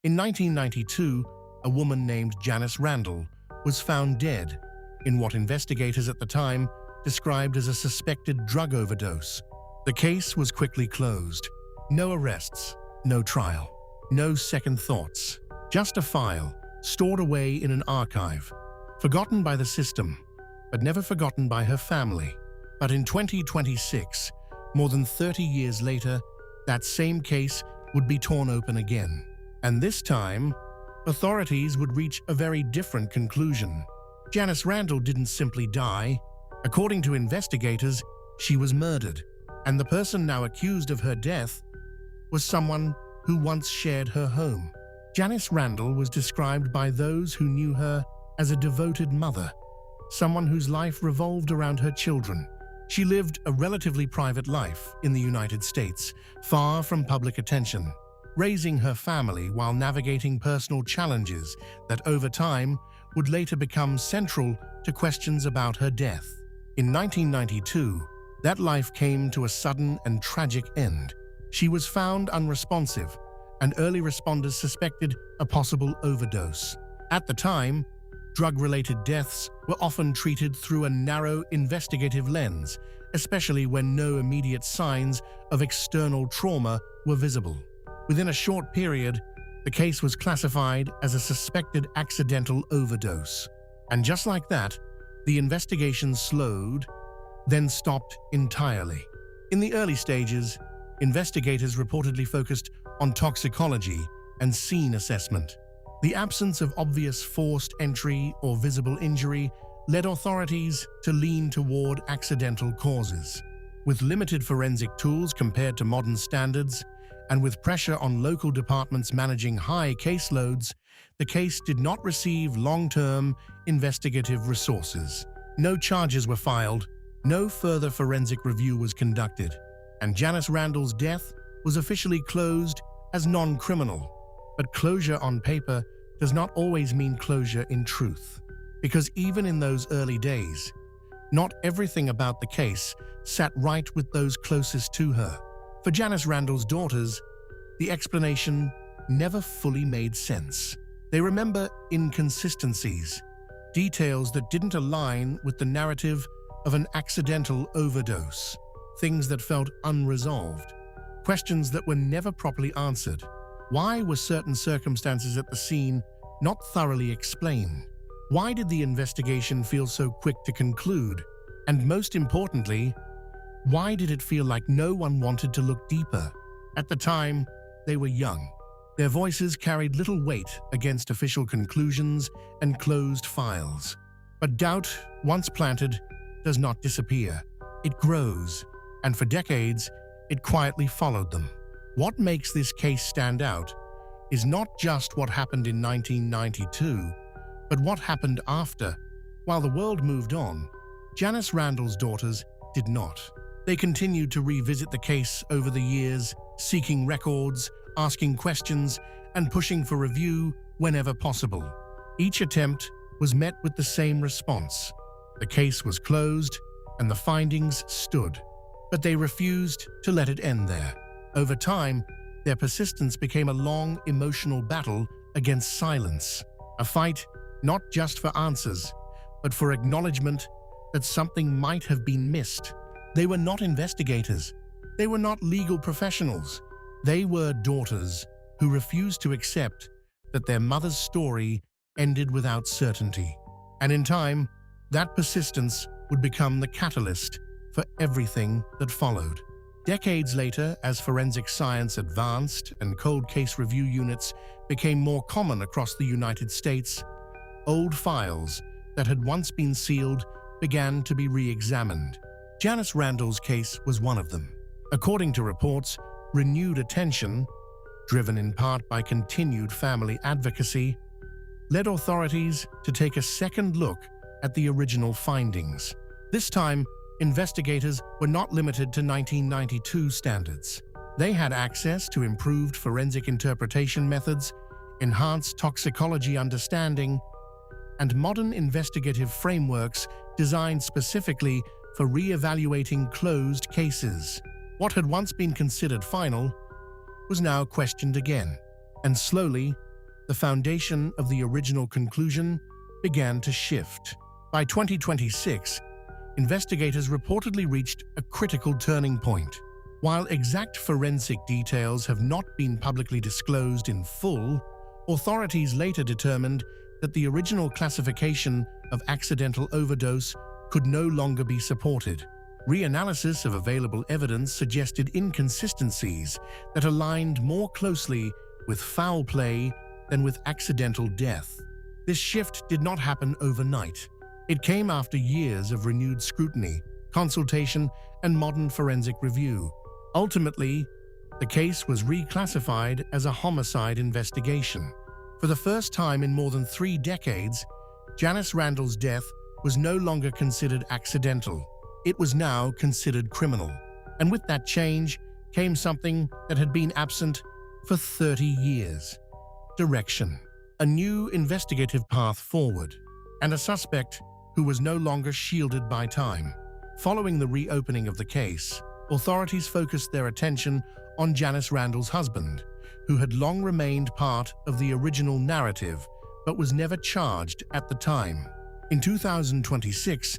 In 1992, a woman named Janice Randle was found dead in what investigators at the time described as a suspected drug overdose. The case was quickly closed. No arrests, no trial, no second thoughts, just a file stored away in an archive, forgotten by the system, but never forgotten by her family. But in 2026, more than 30 years later, that same case would be torn open again. And this time, authorities would reach a very different conclusion. Janice Randle didn't simply die. According to investigators, she was murdered, and the person now accused of her death was someone who once shared her home. Janice Randle was described by those who knew her as a devoted mother, someone whose life revolved around her children. She lived a relatively private life in the United States, far from public attention, raising her family while navigating personal challenges that over time would later become central to questions about her death. In 1992, that life came to a sudden and tragic end. She was found unresponsive, and early responders suspected a possible overdose. At the time, drug-related deaths were often treated through a narrow investigative lens, especially when no immediate signs of external trauma were visible. Within a short period, the case was classified as a suspected accidental overdose. And just like that, the investigation slowed, then stopped entirely. In the early stages, investigators reportedly focused on toxicology and scene assessment. The absence of obvious forced entry or visible injury led authorities to lean toward accidental causes. With limited forensic tools compared to modern standards, and with pressure on local departments managing high caseloads, the case did not receive long-term investigative resources. No charges were filed, no further forensic review was conducted, and Janice Randle's death was officially closed as non-criminal. But closure on paper does not always mean closure in truth, because even in those early days, not everything about the case sat right with those closest to her. For Janice Randle's daughters, the explanation never fully made sense. They remember inconsistencies, details that didn't align with the narrative of an accidental overdose, things that felt unresolved, questions that were never properly answered. Why were certain circumstances at the scene not thoroughly explained? Why did the investigation feel so quick to conclude? And most importantly, why did it feel like no one wanted to look deeper? At the time, they were young. Their voices carried little weight against official conclusions and closed files. But doubt, once planted, does not disappear. It grows, and for decades, it quietly followed them. What makes this case stand out is not just what happened in 1992, but what happened after. While the world moved on, Janice Randle's daughters did not. They continued to revisit the case over the years, seeking records, asking questions, and pushing for review whenever possible. Each attempt was met with the same response. The case was closed, and the findings stood. But they refused to let it end there. Over time, their persistence became a long, emotional battle against silence. A fight not just for answers, but for acknowledgement that something might have been missed. They were not investigators. They were not legal professionals. They were daughters who refused to accept that their mother's story ended without certainty. And in time, that persistence would become the catalyst for everything that followed. Decades later, as forensic science advanced and cold case review units became more common across the United States, old files that had once been sealed began to be re-examined. Janice Randle's case was one of them. According to reports, renewed attention, driven in part by continued family advocacy, led authorities to take a second look at the original findings. This time, investigators were not limited to 1992 standards. They had access to improved forensic interpretation methods, enhanced toxicology understanding, and modern investigative frameworks designed specifically for re-evaluating closed cases. What had once been considered final was now questioned again, and slowly, the foundation of the original conclusion began to shift. By 2026, investigators reportedly reached a critical turning point. While exact forensic details have not been publicly disclosed in full, authorities later determined that the original classification of accidental overdose could no longer be supported. Reanalysis of available evidence suggested inconsistencies that aligned more closely with foul play than with accidental death. This shift did not happen overnight. It came after years of renewed scrutiny, consultation, and modern forensic review. Ultimately, the case was reclassified as a homicide investigation. For the first time in more than 3 decades, Janice Randle's death was no longer considered accidental. It was now considered criminal. And with that change came something that had been absent for 30 years. Direction. A new investigative path forward, and a suspect who was no longer shielded by time. Following the reopening of the case, authorities focused their attention on Janice Randle's husband, who had long remained part of the original narrative but was never charged at the time. In 2026,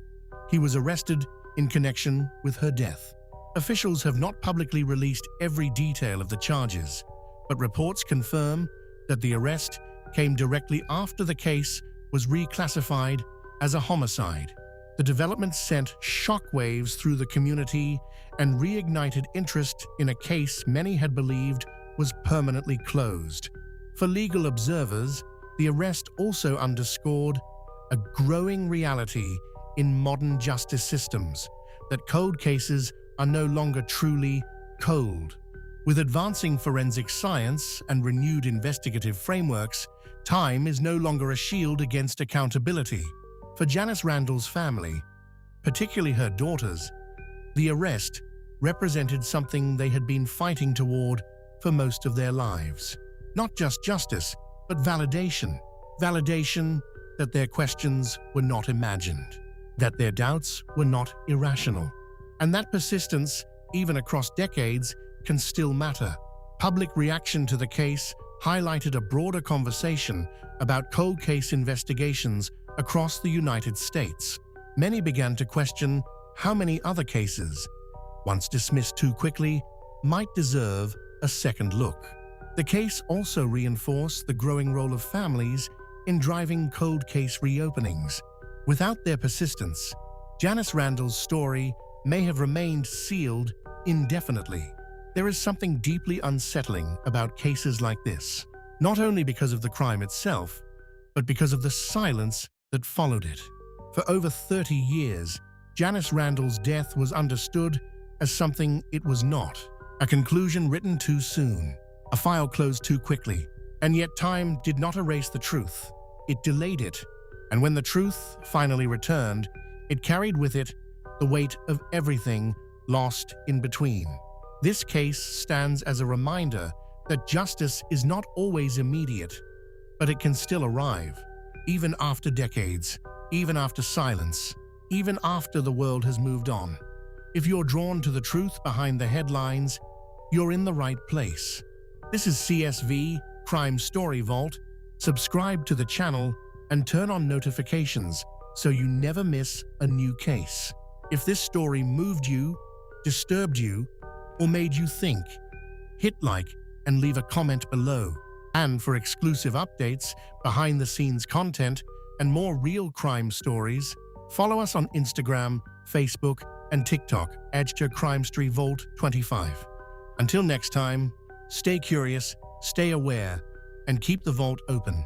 he was arrested in connection with her death. Officials have not publicly released every detail of the charges, but reports confirm that the arrest came directly after the case was reclassified as a homicide. The development sent shockwaves through the community and reignited interest in a case many had believed was permanently closed. For legal observers, the arrest also underscored a growing reality in modern justice systems, that cold cases are no longer truly cold. With advancing forensic science and renewed investigative frameworks, time is no longer a shield against accountability. For Janice Randle's family, particularly her daughters, the arrest represented something they had been fighting toward for most of their lives. Not just justice, but validation. Validation that their questions were not imagined, that their doubts were not irrational. And that persistence, even across decades, can still matter. Public reaction to the case highlighted a broader conversation about cold case investigations across the United States. Many began to question how many other cases, once dismissed too quickly, might deserve a second look. The case also reinforced the growing role of families in driving cold case reopenings. Without their persistence, Janice Randle's story may have remained sealed indefinitely. There is something deeply unsettling about cases like this, not only because of the crime itself, but because of the silence that followed it. For over 30 years, Janice Randle's death was understood as something it was not, a conclusion written too soon, a file closed too quickly, and yet time did not erase the truth. It delayed it, and when the truth finally returned, it carried with it the weight of everything lost in between. This case stands as a reminder that justice is not always immediate, but it can still arrive, even after decades, even after silence, even after the world has moved on. If you're drawn to the truth behind the headlines, you're in the right place. This is CSV Crime Story Vault. Subscribe to the channel and turn on notifications so you never miss a new case. If this story moved you, disturbed you, or made you think, hit like and leave a comment below. And for exclusive updates, behind-the-scenes content, and more real crime stories, follow us on Instagram, Facebook, and TikTok at Crime Story Vault 25. Until next time, stay curious, stay aware, and keep the vault open.